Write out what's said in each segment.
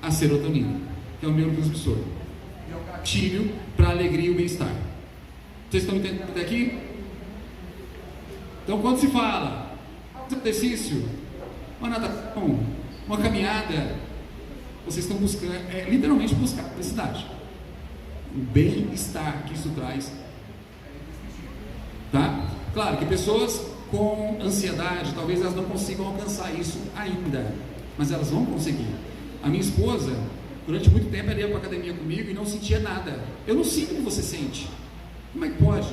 a serotonina, que é o neurotransmissor, é o gatilho para a alegria e o bem-estar. Vocês estão entendendo até aqui? Então, quando se fala exercício, uma natação, uma caminhada, vocês estão buscando, literalmente buscar a felicidade, o bem-estar que isso traz, tá? Claro que pessoas com ansiedade, talvez elas não consigam alcançar isso ainda, mas elas vão conseguir. A minha esposa, durante muito tempo, ela ia para a academia comigo e não sentia nada. Eu não sinto o que você sente. Como é que pode?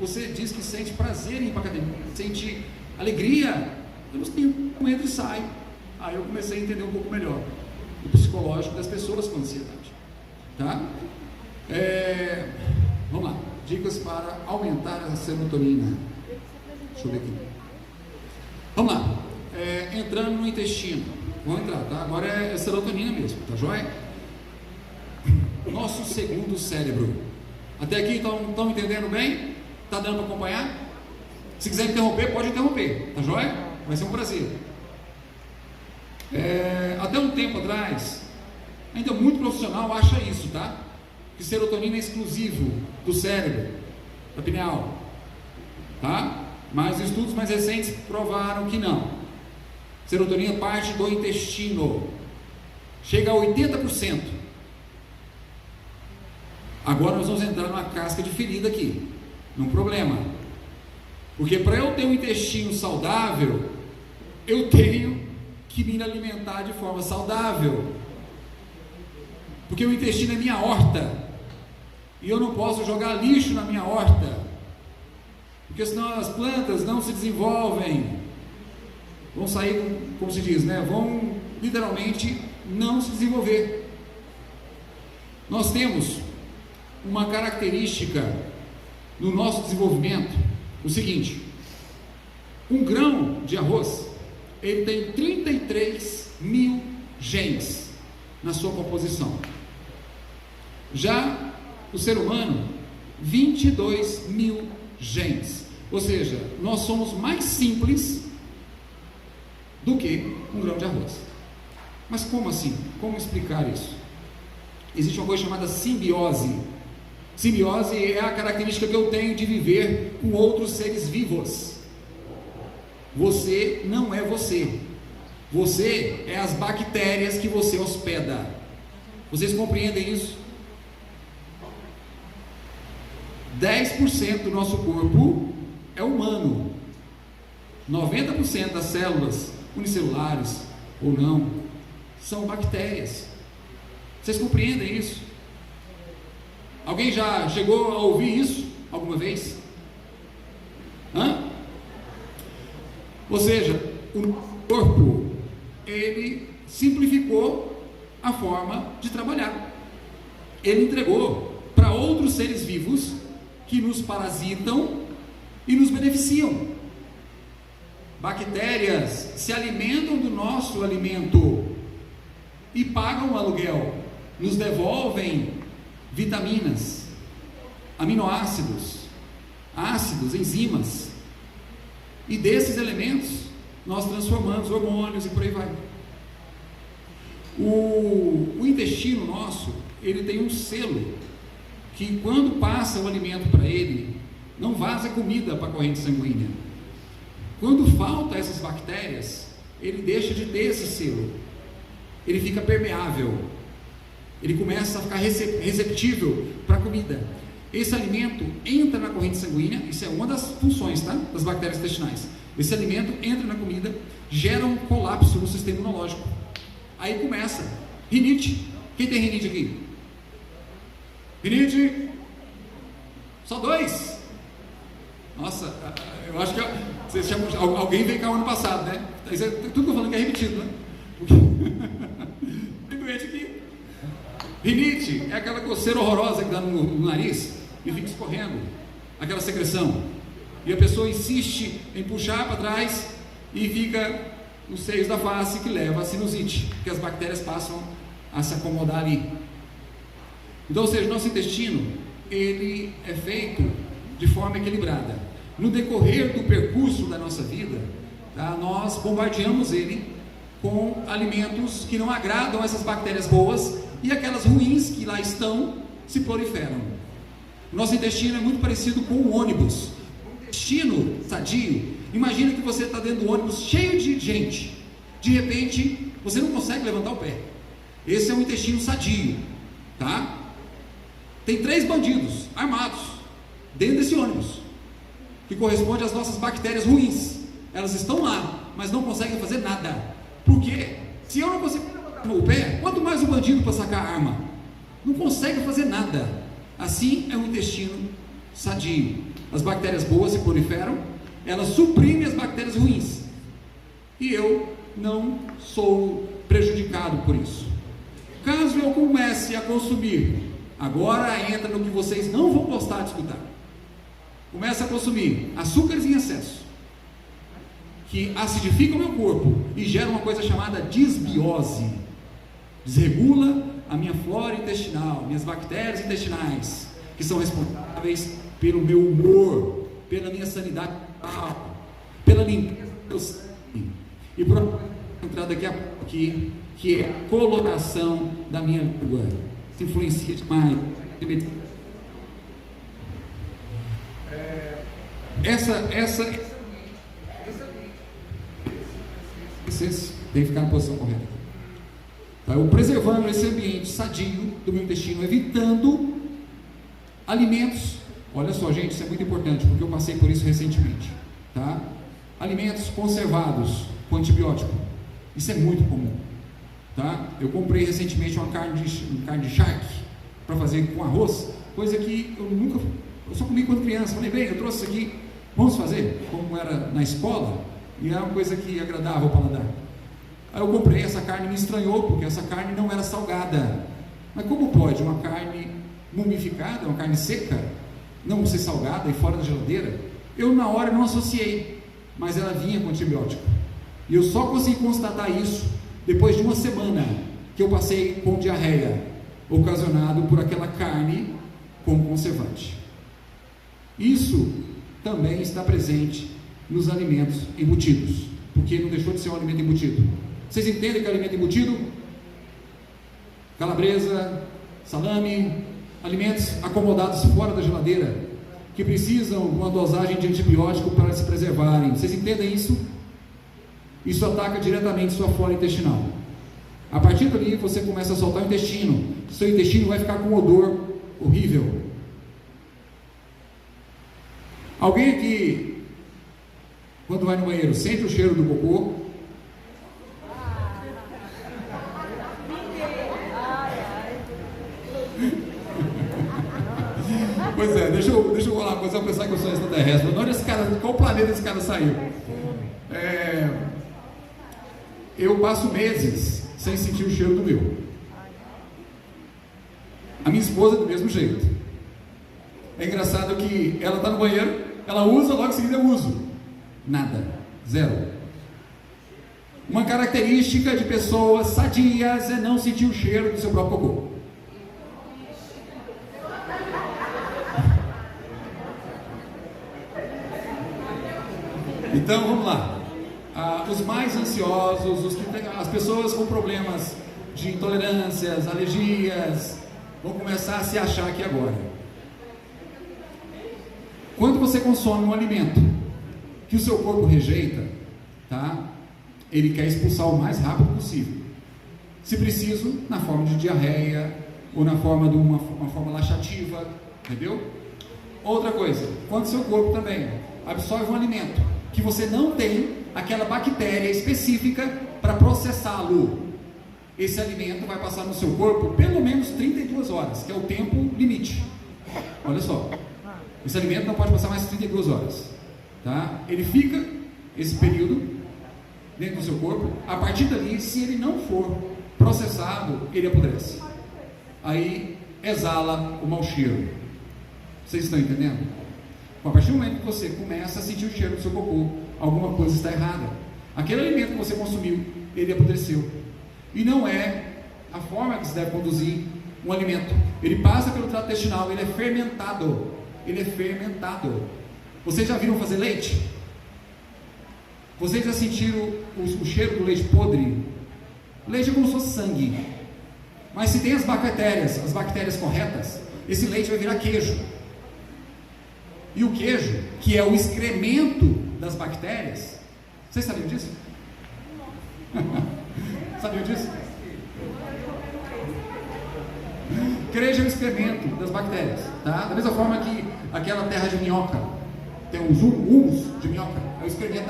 Você diz que sente prazer em ir para a academia, sente alegria. Eu não sinto, entra e sai. Aí eu comecei a entender um pouco melhor o psicológico das pessoas com ansiedade, tá? Vamos lá, dicas para aumentar a serotonina. Deixa eu ver aqui. Vamos lá, entrando no intestino. Vamos entrar, tá? Agora é serotonina mesmo, tá joia? Nosso segundo cérebro. Até aqui estão entendendo bem? Tá dando para acompanhar? Se quiser interromper, pode interromper, tá joia? Vai ser um prazer. Até um tempo atrás, ainda muito profissional acha isso, tá? Que serotonina é exclusivo do cérebro, da pineal, tá? Mas estudos mais recentes provaram que não. Serotonina parte do intestino, chega a 80%. Agora nós vamos entrar numa casca de ferida aqui, num problema, porque para eu ter um intestino saudável, eu tenho que me alimentar de forma saudável, porque o intestino é minha horta, e eu não posso jogar lixo na minha horta, porque senão as plantas não se desenvolvem, vão sair, como se diz, né? Vão literalmente não se desenvolver. Nós temos uma característica no nosso desenvolvimento, o seguinte: um grão de arroz, ele tem 33 mil genes na sua composição. Já o ser humano, 22 mil genes. Ou seja, nós somos mais simples do que um grão de arroz. Mas como assim? Como explicar isso? Existe uma coisa chamada simbiose. Simbiose é a característica que eu tenho de viver com outros seres vivos. Você não é você. Você é as bactérias que você hospeda. Vocês compreendem isso? 10% do nosso corpo é humano. 90% das células, unicelulares ou não, são bactérias. Vocês compreendem isso? Alguém já chegou a ouvir isso alguma vez? Ou seja, o corpo, ele simplificou a forma de trabalhar. Ele entregou para outros seres vivos que nos parasitam e nos beneficiam. Bactérias se alimentam do nosso alimento e pagam o aluguel, nos devolvem vitaminas, aminoácidos, ácidos, enzimas, e desses elementos nós transformamos hormônios e por aí vai. O intestino nosso, ele tem um selo que quando passa o alimento para ele, não vaza comida para a corrente sanguínea. Quando falta essas bactérias, ele deixa de ter esse selo, ele fica permeável, ele começa a ficar receptível para a comida. Esse alimento entra na corrente sanguínea, isso é uma das funções, tá? Das bactérias intestinais. Esse alimento entra na comida, gera um colapso no sistema imunológico. Aí começa rinite. Quem tem rinite aqui? Rinite? Só 2? Nossa, eu acho que vocês chamam, alguém veio cá o ano passado, né? Isso é, tudo que eu falando que é repetido, né? Tem doente aqui. Rinite é aquela coceira horrorosa que dá no nariz e fica escorrendo aquela secreção, e a pessoa insiste em puxar para trás e fica nos seios da face, que leva a sinusite, porque as bactérias passam a se acomodar ali. Então, ou seja, nosso intestino, ele é feito de forma equilibrada. No decorrer do percurso da nossa vida, tá, nós bombardeamos ele com alimentos que não agradam essas bactérias boas, e aquelas ruins que lá estão se proliferam. O nosso intestino é muito parecido com um ônibus. O intestino sadio, imagina que você está dentro do ônibus cheio de gente, de repente você não consegue levantar o pé. Esse é um intestino sadio, tá? Tem 3 bandidos armados dentro desse ônibus, que corresponde às nossas bactérias ruins. Elas estão lá, mas não conseguem fazer nada. Por quê? Se eu não consigo levantar o pé, quanto mais o bandido para sacar a arma? Não consegue fazer nada. Assim é o intestino sadio. As bactérias boas se proliferam, elas suprimem as bactérias ruins, e eu não sou prejudicado por isso. Caso eu comece a consumir, agora entra no que vocês não vão gostar de escutar, comece a consumir açúcares em excesso, que acidificam o meu corpo e geram uma coisa chamada disbiose, desregula a minha flora intestinal, minhas bactérias intestinais, que são responsáveis pelo meu humor, pela minha sanidade mental, pela limpeza do meu sangue, e por uma coisa que entrar daqui a pouco aqui, que é a coloração da minha língua. Isso influencia demais. Tem que ficar na posição correta. Tá? Eu preservando esse ambiente sadio do meu intestino, evitando alimentos. Olha só, gente, isso é muito importante, porque eu passei por isso recentemente. Tá? Alimentos conservados com antibiótico. Isso é muito comum. Tá? Eu comprei recentemente uma carne de charque para fazer com arroz, coisa que eu só comi quando criança. Falei, bem, eu trouxe isso aqui, vamos fazer? Como era na escola, e era uma coisa que agradava o paladar. Aí eu comprei essa carne, me estranhou, porque essa carne não era salgada. Mas como pode uma carne mumificada, uma carne seca, não ser salgada e fora da geladeira? Eu na hora não associei, mas ela vinha com antibiótico. E eu só consegui constatar isso depois de uma semana que eu passei com diarreia, ocasionado por aquela carne com conservante. Isso também está presente nos alimentos embutidos, porque não deixou de ser um alimento embutido. Vocês entendem que é alimento embutido? Calabresa, salame, alimentos acomodados fora da geladeira, que precisam de uma dosagem de antibiótico para se preservarem. Vocês entendem isso? Isso ataca diretamente sua flora intestinal. A partir dali você começa a soltar o intestino. Seu intestino vai ficar com um odor horrível. Alguém aqui, quando vai no banheiro, sente o cheiro do cocô? Pois é, deixa eu falar uma coisa, eu pensar que eu sou extraterrestre. Onde esse cara, qual planeta esse cara saiu? Eu passo meses sem sentir o cheiro do meu. A minha esposa do mesmo jeito. É engraçado que ela está no banheiro, ela usa, logo em seguida eu uso. Nada, zero. Uma característica de pessoas sadias é não sentir o cheiro do seu próprio cocô. Então vamos lá. Os mais ansiosos, as pessoas com problemas de intolerâncias, alergias, vão começar a se achar aqui agora. Quando você consome um alimento que o seu corpo rejeita, tá? Ele quer expulsar o mais rápido possível. Se preciso, na forma de diarreia ou na forma de uma forma laxativa, entendeu? Outra coisa, quando seu corpo também absorve um alimento que você não tem aquela bactéria específica para processá-lo, esse alimento vai passar no seu corpo pelo menos 32 horas, que é o tempo limite. Olha só, esse alimento não pode passar mais de 32 horas, tá? Ele fica esse período dentro do seu corpo. A partir dali, se ele não for processado, ele apodrece, aí exala o mau cheiro. Vocês estão entendendo? A partir do momento que você começa a sentir o cheiro do seu cocô, alguma coisa está errada. Aquele alimento que você consumiu, ele apodreceu. E não é a forma que se deve conduzir um alimento. Ele passa pelo trato intestinal, ele é fermentado. Ele é fermentado. Vocês já viram fazer leite? Vocês já sentiram o cheiro do leite podre? Leite é como se fosse sangue. Mas se tem as bactérias corretas, esse leite vai virar queijo. E o queijo, que é o excremento das bactérias, vocês sabiam disso? Sabiam disso? Queijo é o excremento das bactérias, tá? Da mesma forma que aquela terra de minhoca, tem uns humus de minhoca, é o excremento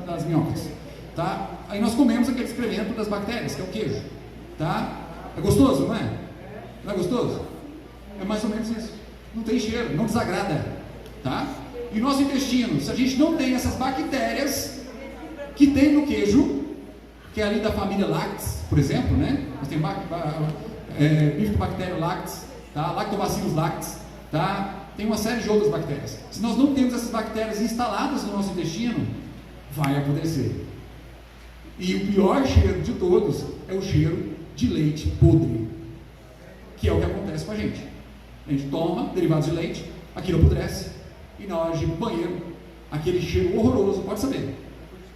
das minhocas, tá? Aí nós comemos aquele excremento das bactérias, que é o queijo, tá? É gostoso, não é? Não é gostoso? É mais ou menos isso. Não tem cheiro, não desagrada, tá? E o nosso intestino, se a gente não tem essas bactérias que tem no queijo, que é ali da família Lactis, por exemplo, né? Nós temos Bifidobacterium lactis, tá? Lactobacillus lactis, tá? Tem uma série de outras bactérias. Se nós não temos essas bactérias instaladas no nosso intestino, vai apodrecer. E o pior cheiro de todos é o cheiro de leite podre, que é o que acontece com a gente. A gente toma derivados de leite, aquilo apodrece, e na hora de ir para o banheiro, aquele cheiro horroroso, pode saber,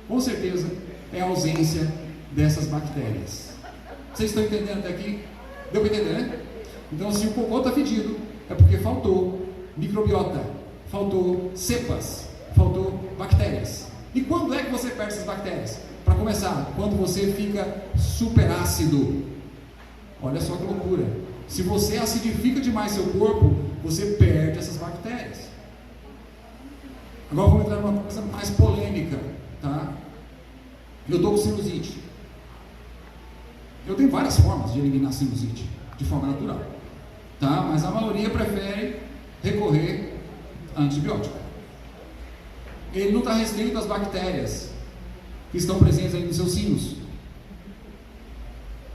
com certeza é a ausência dessas bactérias. Vocês estão entendendo até aqui? Deu para entender, né? Então, se o cocô está fedido, é porque faltou microbiota, faltou cepas, faltou bactérias. E quando é que você perde essas bactérias? Para começar, quando você fica super ácido. Olha só que loucura. Se você acidifica demais seu corpo, você perde essas bactérias. Agora vamos entrar numa coisa mais polêmica, tá? Eu estou com sinusite. Eu tenho várias formas de eliminar sinusite, de forma natural, tá? Mas a maioria prefere recorrer a antibiótico. Ele não está restrito às bactérias que estão presentes aí nos seus sinos.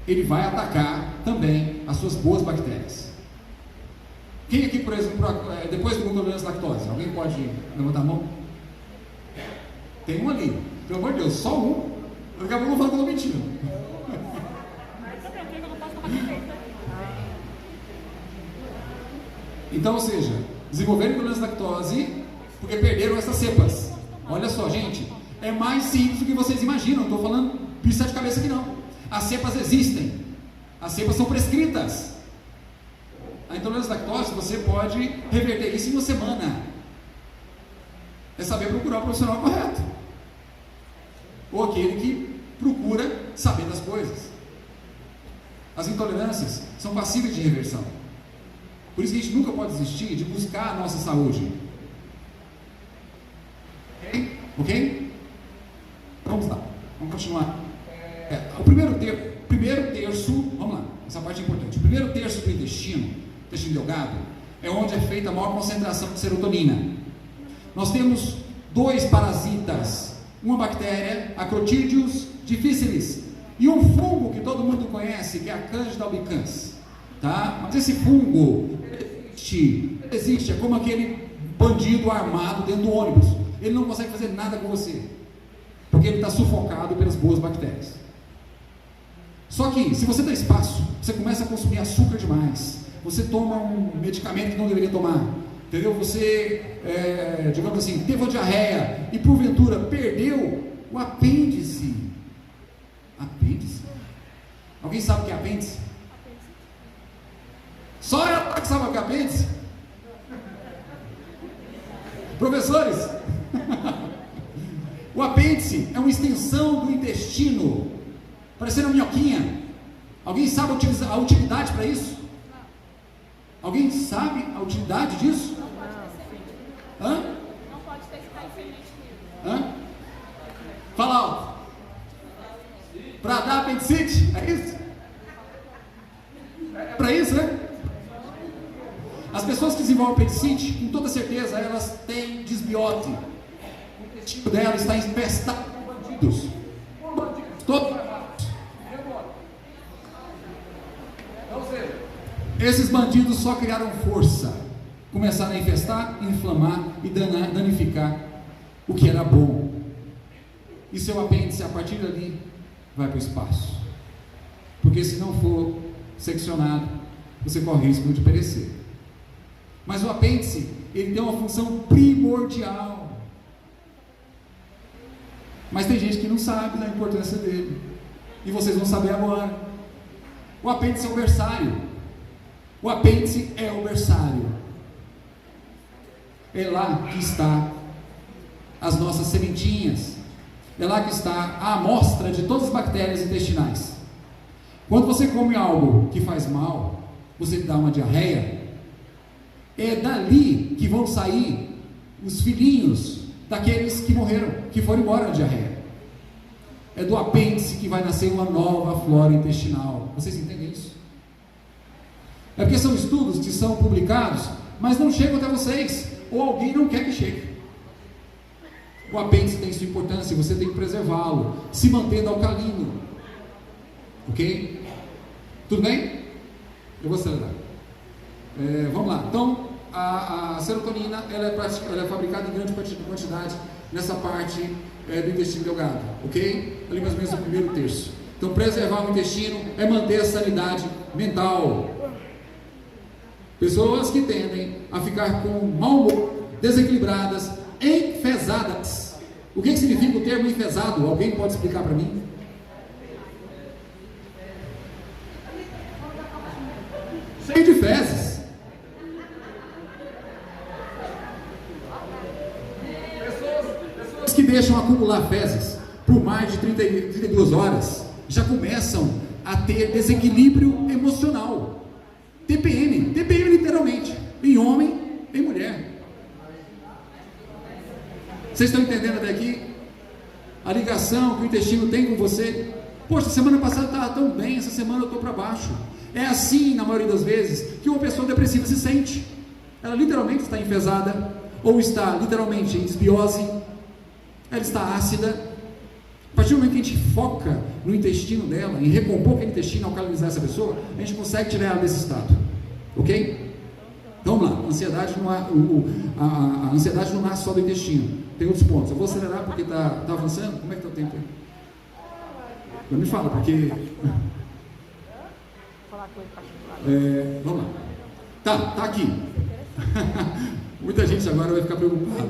Ele vai atacar também as suas boas bactérias. Quem aqui, por exemplo, depois de intolerância à lactose, alguém pode levantar a mão? Tem um ali, pelo amor de Deus, só um. Daqui a pouco eu vou falar que eu estou mentindo. Então, ou seja, desenvolveram intolerância à lactose porque perderam essas cepas. Olha só, gente, é mais simples do que vocês imaginam. Não estou falando bicho de cabeça aqui não. As cepas existem, as cepas são prescritas. A intolerância à lactose, você pode reverter isso em uma semana. É saber procurar o profissional correto, ou aquele que procura saber das coisas. As intolerâncias são passíveis de reversão. Por isso que a gente nunca pode desistir de buscar a nossa saúde. Ok? Vamos lá, vamos continuar. O primeiro terço, vamos lá, essa parte é importante. O primeiro terço do intestino delgado, é onde é feita a maior concentração de serotonina. Nós temos 2 parasitas, uma bactéria, Acrotídeos difficilis, e um fungo que todo mundo conhece, que é a Candida albicans, tá? Mas esse fungo existe, é como aquele bandido armado dentro do ônibus. Ele não consegue fazer nada com você, porque ele está sufocado pelas boas bactérias. Só que, se você dá espaço, você começa a consumir açúcar demais, você toma um medicamento que não deveria tomar, entendeu? Você, digamos assim, teve uma diarreia e porventura perdeu o apêndice. Apêndice? Alguém sabe o que é apêndice? Só ela que sabe o que é apêndice? Professores? O apêndice é uma extensão do intestino, parecendo uma minhoquinha. Alguém sabe a utilidade para isso? Alguém sabe a utilidade disso? Hã? Não pode ter que estar em semente mesmo. Hã? Fala alto. Para dar apendicite? É isso? É para isso, né? As pessoas que desenvolvem apendicite, com toda certeza, elas têm desbiote. O intestino dela está infestado com bandidos. Todos. Ou seja, esses bandidos só criaram força, começaram a infestar, inflamar e danificar o que era bom. E seu apêndice, a partir dali, vai para o espaço. Porque se não for seccionado, você corre risco de perecer. Mas o apêndice, ele tem uma função primordial. Mas tem gente que não sabe da importância dele. E vocês vão saber agora. O apêndice é o berçário. O apêndice é o berçário. É lá que está as nossas sementinhas. É lá que está a amostra de todas as bactérias intestinais. Quando você come algo que faz mal, você dá uma diarreia, é dali que vão sair os filhinhos daqueles que morreram, que foram embora na diarreia. É do apêndice que vai nascer uma nova flora intestinal. Vocês entendem isso? É porque são estudos que são publicados, mas não chegam até vocês, ou alguém não quer que chegue. O apêndice tem sua importância, você tem que preservá-lo, se mantendo alcalino. Ok? Tudo bem? Eu vou acelerar. Vamos lá. Então, a serotonina ela é fabricada em grande quantidade nessa parte do intestino delgado. Ok? Ali mais ou menos no primeiro terço. Então, preservar o intestino é manter a sanidade mental. Pessoas que tendem a ficar com mau humor, desequilibradas, enfesadas. O que significa o termo enfesado? Alguém pode explicar para mim? Cheio de fezes. Pessoas que deixam acumular fezes por mais de 32 horas já começam a ter desequilíbrio emocional. TPM literalmente, em homem, em mulher. Vocês estão entendendo até aqui? A ligação que o intestino tem com você? Poxa, semana passada estava tão bem, essa semana eu estou para baixo. É assim, na maioria das vezes, que uma pessoa depressiva se sente. Ela literalmente está enfesada, ou está literalmente em desbiose, ela está ácida. A partir do momento que a gente foca no intestino dela, em recompor aquele intestino, alcalinizar essa pessoa, a gente consegue tirar ela desse estado. Ok? Então vamos lá, a ansiedade a ansiedade não nasce só do intestino, tem outros pontos. Eu vou acelerar porque está avançando. Como é que está o tempo aí? Não me fala, porque... vamos lá. Tá aqui. Muita gente agora vai ficar preocupada.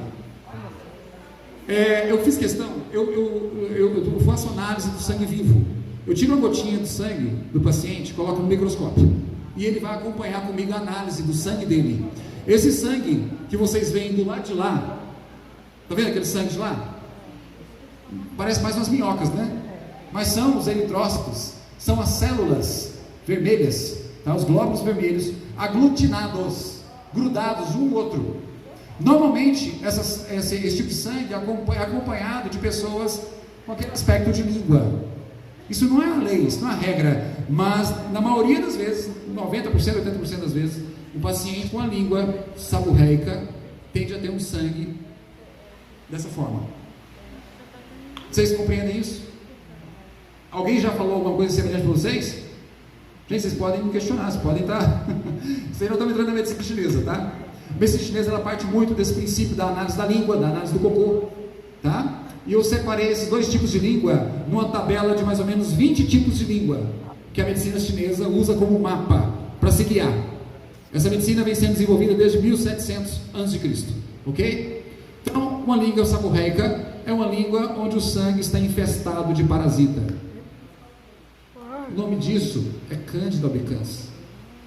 Eu fiz questão, eu faço análise do sangue vivo. Eu tiro uma gotinha do sangue do paciente, coloco no microscópio e ele vai acompanhar comigo a análise do sangue dele. Esse sangue que vocês veem do lado de lá, tá vendo aquele sangue de lá? Parece mais umas minhocas, né? Mas são os eritrócitos, são as células vermelhas, tá? Os glóbulos vermelhos aglutinados, grudados um no outro. Normalmente esse tipo de sangue é acompanhado de pessoas com aquele aspecto de língua. Isso não é a lei, isso não é a regra, mas na maioria das vezes, 90%, 80% das vezes, o paciente com a língua saburreica tende a ter um sangue dessa forma. Vocês compreendem isso? Alguém já falou alguma coisa semelhante para vocês? Gente, vocês podem me questionar, vocês podem estar... Vocês não estão entrando na medicina chinesa, tá? A medicina chinesa ela parte muito desse princípio da análise da língua, da análise do cocô, tá? E eu separei esses dois tipos de língua numa tabela de mais ou menos 20 tipos de língua que a medicina chinesa usa como mapa para se guiar. Essa medicina vem sendo desenvolvida desde 1700 a.C., ok? Então, uma língua saburreica é uma língua onde o sangue está infestado de parasita. O nome disso é Cândida albicans.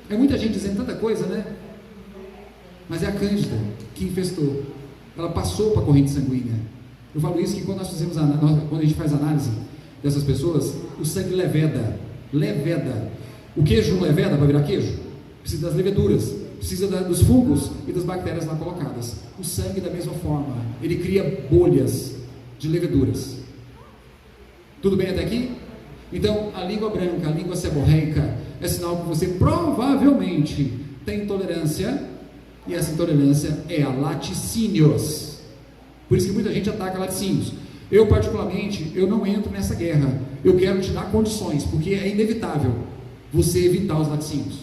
É muita gente dizendo tanta coisa, né? Mas é a Cândida que infestou. Ela passou para a corrente sanguínea. Eu falo isso que quando nós fazemos quando a gente faz análise dessas pessoas, o sangue leveda. O queijo não leveda para virar queijo? Precisa das leveduras, precisa dos fungos e das bactérias lá colocadas. O sangue da mesma forma, ele cria bolhas de leveduras. Tudo bem até aqui? Então, a língua branca, a língua seborreica, é sinal que você provavelmente tem intolerância, e essa intolerância é a laticínios. Por isso que muita gente ataca laticínios. Eu particularmente, eu não entro nessa guerra. Eu quero te dar condições, porque é inevitável você evitar os laticínios,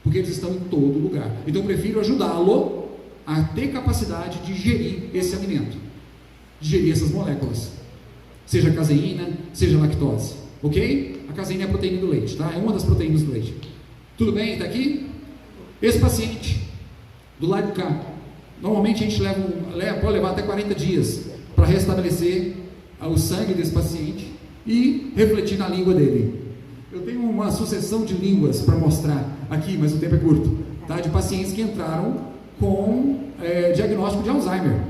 porque eles estão em todo lugar. Então eu prefiro ajudá-lo a ter capacidade de digerir esse alimento, digerir essas moléculas, seja caseína, seja lactose, ok? A caseína é a proteína do leite, tá? É uma das proteínas do leite. Tudo bem? Está aqui? Esse paciente, do lado de cá, normalmente a gente pode levar até 40 dias para restabelecer o sangue desse paciente e refletir na língua dele. Eu tenho uma sucessão de línguas para mostrar aqui, mas o tempo é curto, tá? De pacientes que entraram com diagnóstico de Alzheimer.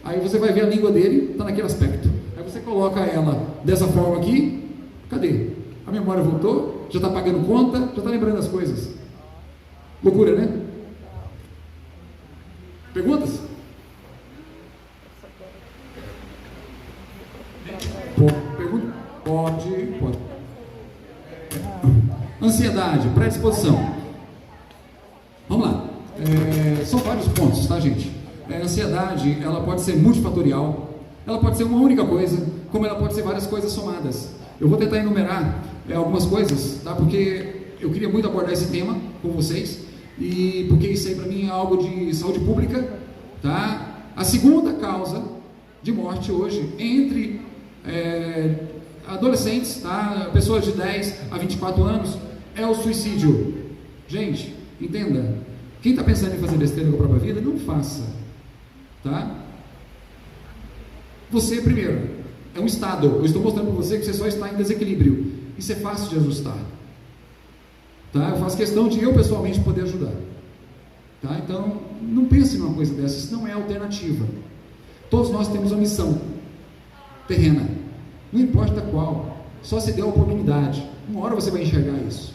Aí você vai ver a língua dele, está naquele aspecto. Aí você coloca ela dessa forma aqui, cadê? A memória voltou, já está pagando conta, já está lembrando as coisas. Loucura, né? Perguntas? Pergunta? Pode. Ansiedade, predisposição. Vamos lá. São vários pontos, tá, gente? A ansiedade, ela pode ser multifatorial, ela pode ser uma única coisa, como ela pode ser várias coisas somadas. Eu vou tentar enumerar algumas coisas, tá? Porque eu queria muito abordar esse tema com vocês, e porque isso aí para mim é algo de saúde pública, tá? A segunda causa de morte hoje entre adolescentes, tá? Pessoas de 10 a 24 anos, é o suicídio. Gente, entenda, quem está pensando em fazer besteira com a própria vida, não faça, tá? Você, primeiro, é um estado. Eu estou mostrando para você que você só está em desequilíbrio. Isso é fácil de ajustar, tá? Eu faço questão de eu pessoalmente poder ajudar, tá? Então, não pense numa coisa dessa. Isso não é alternativa. Todos nós temos uma missão terrena, não importa qual, só se dê a oportunidade. Uma hora você vai enxergar isso,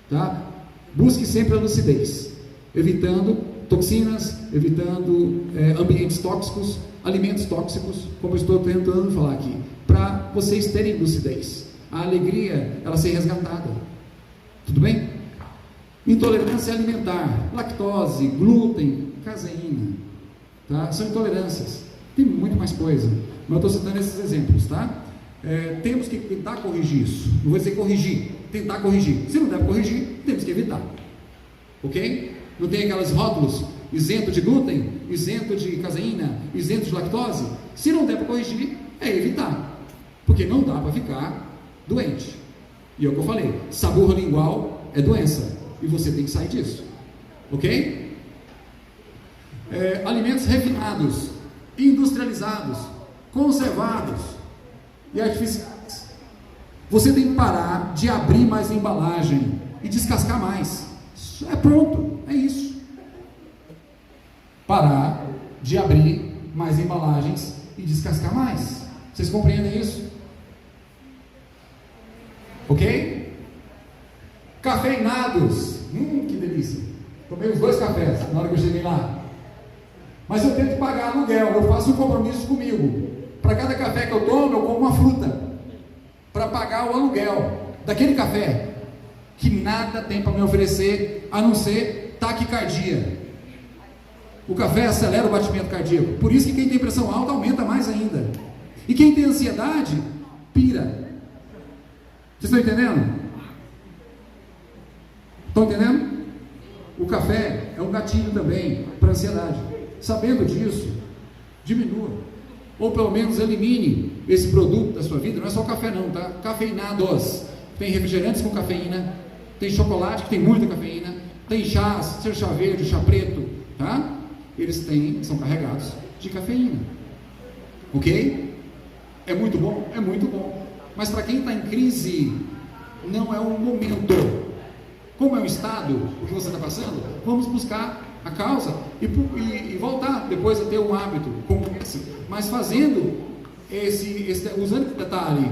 tá? Busque sempre a lucidez, evitando toxinas, evitando ambientes tóxicos, alimentos tóxicos, como eu estou tentando falar aqui, para vocês terem lucidez, a alegria, ela ser resgatada. Tudo bem? Intolerância alimentar, lactose, glúten, caseína, tá? São intolerâncias. Tem muito mais coisa, mas eu estou citando esses exemplos, tá? Temos que tentar corrigir isso. Não vou dizer corrigir, tentar corrigir. Se não deve corrigir, temos que evitar. Ok? Não tem aqueles rótulos, isento de glúten, isento de caseína, isento de lactose. Se não der para corrigir, é evitar, porque não dá para ficar doente. E é o que eu falei, sabor lingual é doença, e você tem que sair disso. Ok? Alimentos refinados, industrializados, conservados e artificiais. Você tem que parar de abrir mais a embalagem e descascar mais. É pronto, é isso. Parar de abrir mais embalagens e descascar mais. Vocês compreendem isso? Ok? Cafeinados. Que delícia. Tomei os 2 cafés na hora que eu cheguei lá. Mas eu tento pagar aluguel. Eu faço um compromisso comigo. Para cada café que eu tomo, eu como uma fruta. Para pagar o aluguel daquele café que nada tem para me oferecer a não ser taquicardia. O café acelera o batimento cardíaco. Por isso que quem tem pressão alta aumenta mais ainda. E quem tem ansiedade, pira. Vocês estão entendendo? Estão entendendo? O café é um gatilho também para ansiedade. Sabendo disso, diminua. Ou pelo menos elimine esse produto da sua vida. Não é só o café não, tá? Cafeinados. Tem refrigerantes com cafeína, tem chocolate que tem muita cafeína, tem chás, seja chá verde, chá preto, tá? Eles são carregados de cafeína. Ok? É muito bom? É muito bom. Mas para quem está em crise, não é um momento. Como é um estado, o que você está passando, vamos buscar a causa e voltar depois a ter um hábito como esse. Mas fazendo usando esse detalhe,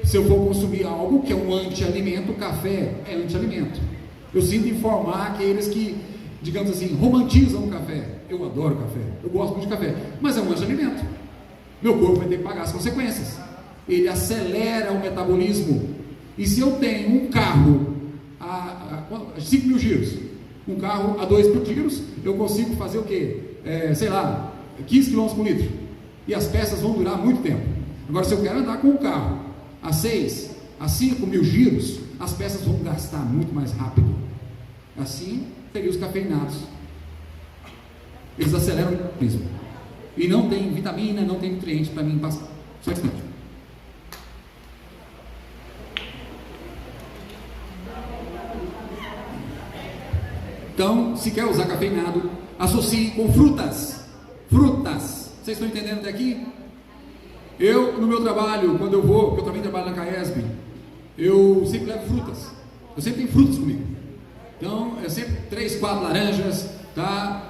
se eu for consumir algo que é um anti-alimento, café é anti-alimento. Eu sinto informar aqueles que, digamos assim, romantizam o café. Eu adoro café, eu gosto muito de café, mas é um anti-alimento. Meu corpo vai ter que pagar as consequências. Ele acelera o metabolismo. E se eu tenho um carro a 5 mil giros, um carro a 2 mil giros, eu consigo fazer o quê? 15 km por litro. E as peças vão durar muito tempo. Agora, se eu quero andar com um carro a 6, a 5 mil giros, as peças vão gastar muito mais rápido. Assim, teria os cafeinados. Eles aceleram o metabolismo. E não tem vitamina, não tem nutriente para mim passar. Só isso mesmo. Então, se quer usar cafeinado, associe com frutas. Frutas. Vocês estão entendendo até aqui? Eu, no meu trabalho, quando eu vou, porque eu também trabalho na CAESB, eu sempre levo frutas. Eu sempre tenho frutas comigo. Então, é sempre 3, 4 laranjas, tá?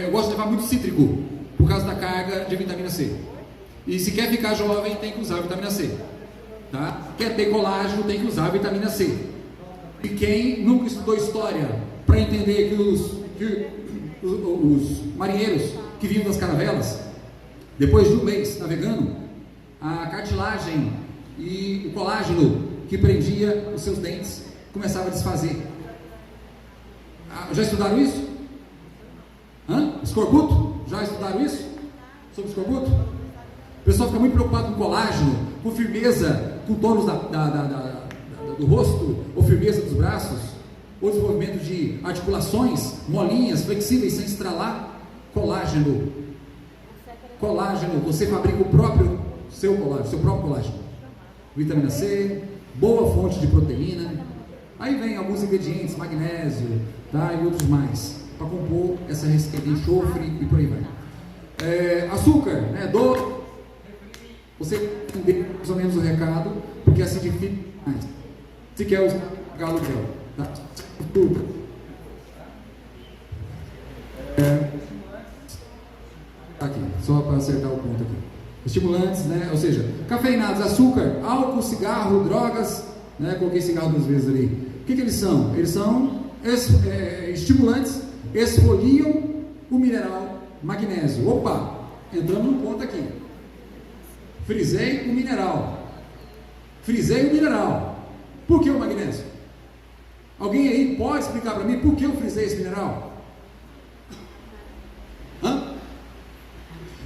Eu gosto de levar muito cítrico, por causa da carga de vitamina C. E se quer ficar jovem, tem que usar a vitamina C. Tá? Quer ter colágeno, tem que usar a vitamina C. E quem nunca estudou história para entender que os marinheiros que vinham das caravelas, depois de um mês navegando, a cartilagem e o colágeno que prendia os seus dentes começava a desfazer. Já estudaram isso? Escorbuto? Já estudaram isso? Sobre escorbuto? O pessoal fica muito preocupado com colágeno, com firmeza, com tônus do rosto, ou firmeza dos braços, ou desenvolvimento de articulações molinhas, flexíveis, sem estralar. Colágeno. Colágeno, você fabrica seu próprio colágeno. Vitamina C, boa fonte de proteína. Aí vem alguns ingredientes, magnésio, tá, e outros mais, para compor essa receita de enxofre e por aí vai. Açúcar, né, doce. Você entende mais ou menos o recado, porque acidifica mais. Se quer usar galo gel, tá? Aqui, só para acertar o ponto aqui. Estimulantes, né? Ou seja, cafeinados, açúcar, álcool, cigarro, drogas, né? Coloquei cigarro 2 vezes ali. O que eles são? Eles são estimulantes, esfoliam o mineral magnésio. Opa, entramos num ponto aqui. Frisei o mineral. Por que o magnésio? Alguém aí pode explicar para mim por que eu frisei esse mineral?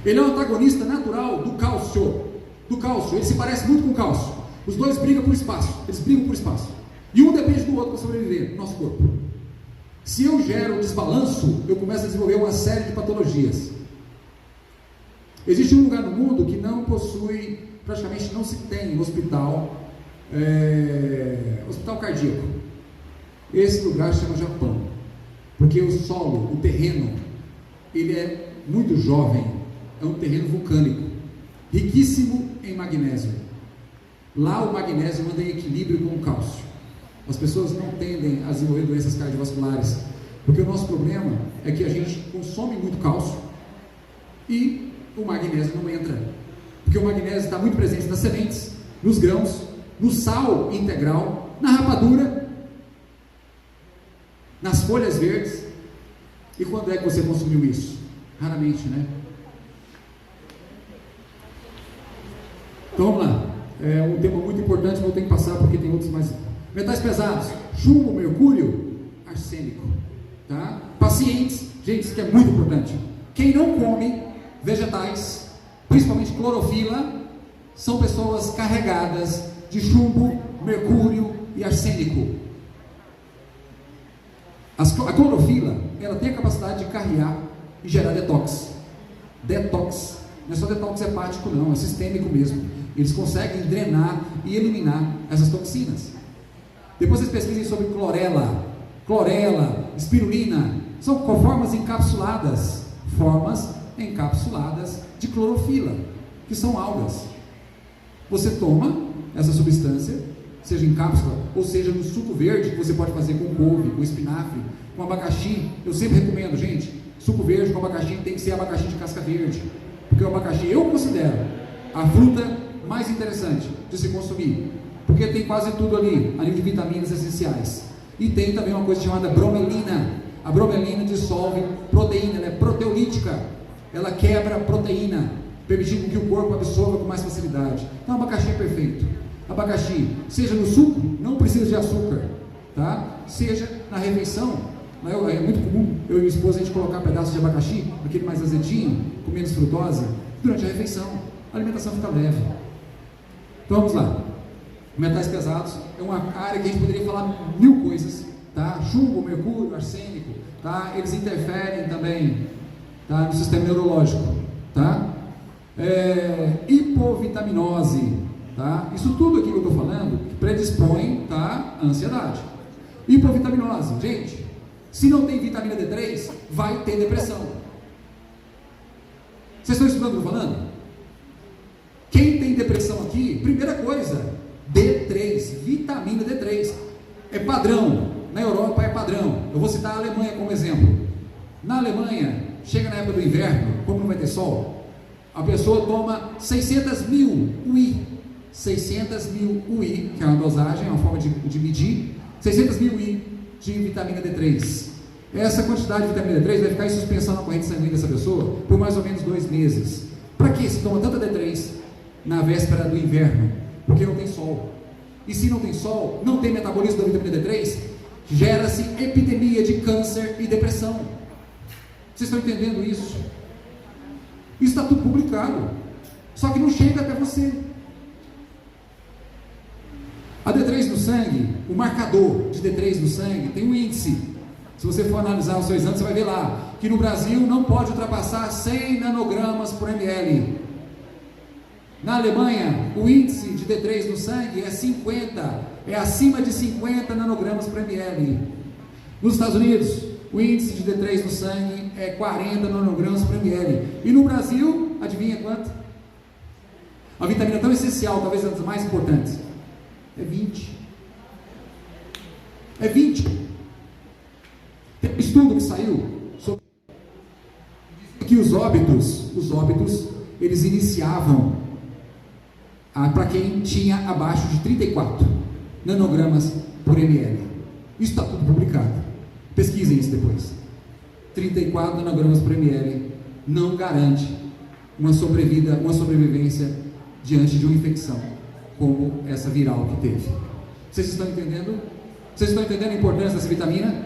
Ele é um antagonista natural do cálcio. Ele se parece muito com o cálcio. Os dois brigam por espaço. E um depende do outro para sobreviver no nosso corpo. Se eu gero um desbalanço, eu começo a desenvolver uma série de patologias. Existe um lugar no mundo que não possui, praticamente não se tem hospital cardíaco. Esse lugar se chama Japão, porque o solo, o terreno, ele é muito jovem, é um terreno vulcânico, riquíssimo em magnésio. Lá o magnésio anda em equilíbrio com o cálcio. As pessoas não tendem a desenvolver doenças cardiovasculares, porque o nosso problema é que a gente consome muito cálcio e o magnésio não entra, porque o magnésio está muito presente nas sementes, nos grãos, no sal integral, na rapadura, nas folhas verdes. E quando é que você consumiu isso? Raramente, né? Então vamos lá, é um tema muito importante, vou ter que passar porque tem outros mais. Metais pesados, chumbo, mercúrio, arsênico, tá? Pacientes, gente, isso aqui é muito importante. Quem não come vegetais, principalmente clorofila, são pessoas carregadas de chumbo, mercúrio e arsênico. A clorofila, ela tem a capacidade de carrear e gerar detox. Não é só detox hepático não, é sistêmico mesmo. Eles conseguem drenar e eliminar essas toxinas. Depois vocês pesquisem sobre clorela, espirulina, são formas encapsuladas de clorofila, que são algas. Você toma essa substância, seja em cápsula, ou seja no suco verde, que você pode fazer com couve, com espinafre, com abacaxi. Eu sempre recomendo, gente, suco verde com abacaxi tem que ser abacaxi de casca verde, porque o abacaxi eu considero a fruta mais interessante de se consumir, porque tem quase tudo ali, além de vitaminas essenciais. E tem também uma coisa chamada bromelina. A bromelina dissolve proteína, ela é proteolítica, ela quebra proteína, permitindo que o corpo absorva com mais facilidade. Então o abacaxi é perfeito. Abacaxi, seja no suco, não precisa de açúcar, tá? Seja na refeição, é muito comum eu e minha esposa a gente colocar pedaços de abacaxi, aquele mais azedinho, com menos frutose, durante a refeição. A alimentação fica leve. Então vamos lá. Metais pesados é uma área que a gente poderia falar mil coisas, tá? Chumbo, mercúrio, arsênico, tá? Eles interferem também, tá? No sistema neurológico, tá? Hipovitaminose, tá? Isso tudo aqui que eu estou falando predispõe, tá? A ansiedade. Hipovitaminose, gente, se não tem vitamina D3, vai ter depressão. Vocês estão estudando o que eu estou falando? Quem depressão aqui, primeira coisa, D3, vitamina D3. É padrão, na Europa é padrão. Eu vou citar a Alemanha como exemplo. Na Alemanha, chega na época do inverno, como não vai ter sol, a pessoa toma 600 mil UI. 600 mil UI, que é uma dosagem, é uma forma de medir, 600 mil UI de vitamina D3. Essa quantidade de vitamina D3 vai ficar em suspensão na corrente sanguínea dessa pessoa por mais ou menos 2 meses. Para que se toma tanta D3 na véspera do inverno? Porque não tem sol. E se não tem sol, não tem metabolismo da vitamina D3, gera-se epidemia de câncer e depressão. Vocês estão entendendo isso? Isso está tudo publicado, só que não chega até você. A D3 no sangue, o marcador de D3 no sangue tem um índice. Se você for analisar o seu exame, você vai ver lá que no Brasil não pode ultrapassar 100 nanogramas por ml. Na Alemanha, o índice de D3 no sangue é 50, é acima de 50 nanogramas por ml. Nos Estados Unidos, o índice de D3 no sangue é 40 nanogramas por ml. E no Brasil, adivinha quanto? A vitamina tão essencial, talvez uma das mais importantes, é 20. É 20. Tem um estudo que saiu sobre que os óbitos, eles iniciavam para quem tinha abaixo de 34 nanogramas por ml. Isso está tudo publicado. Pesquisem isso depois. 34 nanogramas por ml não garante uma sobrevivência diante de uma infecção como essa viral que teve. Vocês estão entendendo? Vocês estão entendendo a importância dessa vitamina?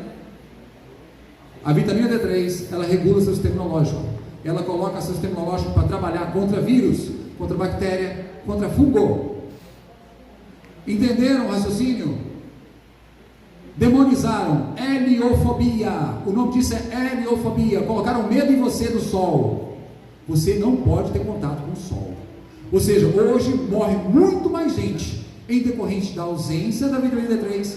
A vitamina D3, ela regula seu sistema imunológico. Ela coloca seu sistema imunológico para trabalhar contra vírus, contra bactéria, contra fungo. Entenderam o raciocínio? Demonizaram, heliofobia. O nome disso é heliofobia. Colocaram medo em você do sol. Você não pode ter contato com o sol. Ou seja, hoje morre muito mais gente em decorrente da ausência da vitamina D3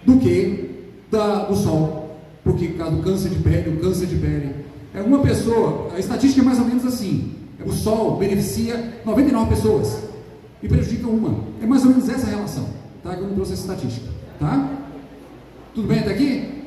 do que do sol. Porque por causa do câncer de pele, o câncer de pele. É uma pessoa, a estatística é mais ou menos assim. O sol beneficia 99 pessoas e prejudica uma. É mais ou menos essa relação, tá? Que eu não trouxe essa estatística, tá? Tudo bem até aqui?